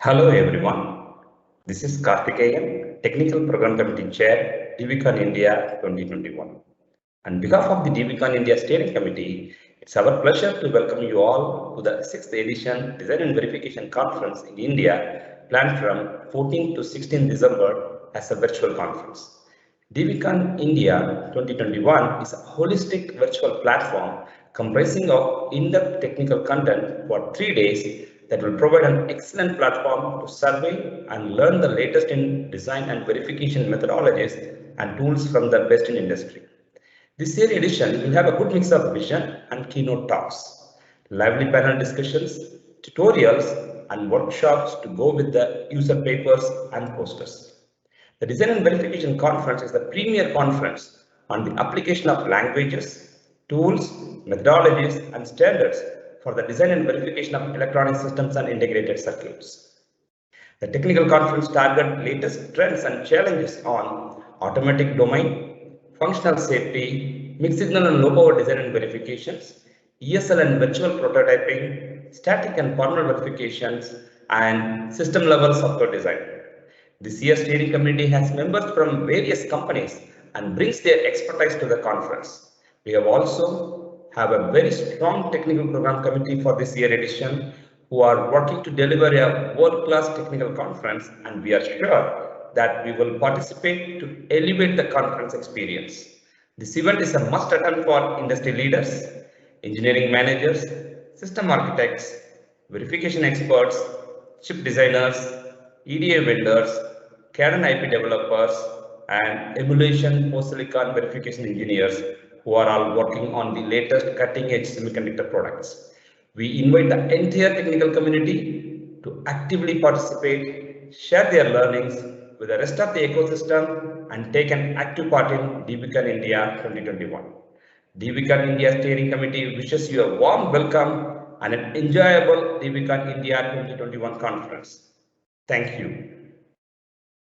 Hello everyone, this is Karthikeyan, Technical Program Committee Chair, DVCon India 2021. On behalf of the DVCon India Steering Committee, it's our pleasure to welcome you all to the 6th edition Design and Verification Conference in India, planned from 14 to 16 December as a virtual conference. DVCon India 2021 is a holistic virtual platform comprising of in-depth technical content for 3 days that will provide an excellent platform to survey and learn the latest in design and verification methodologies and tools from the best in industry. This year edition will have a good mix of vision and keynote talks, lively panel discussions, tutorials, and workshops to go with the user papers and posters. The Design and Verification Conference is the premier conference on the application of languages, tools, methodologies, and standards for the design and verification of electronic systems and integrated circuits. The technical conference targets latest trends and challenges on automatic domain, functional safety, mixed signal and low power design and verifications, ESL and virtual prototyping, static and formal verifications, and system level software design. This year's steering committee has members from various companies and brings their expertise to the conference. We have also have a very strong technical program committee for this year edition who are working to deliver a world-class technical conference, and we are sure that we will participate to elevate the conference experience. This event is a must attend for industry leaders, engineering managers, system architects, verification experts, chip designers, EDA vendors, CAD and IP developers, and emulation post-silicon verification engineers who are all working on the latest cutting-edge semiconductor products. We invite the entire technical community to actively participate, share their learnings with the rest of the ecosystem, and take an active part in DVCon India 2021. DVCon India Steering Committee wishes you a warm welcome and an enjoyable DVCon India 2021 conference. Thank you.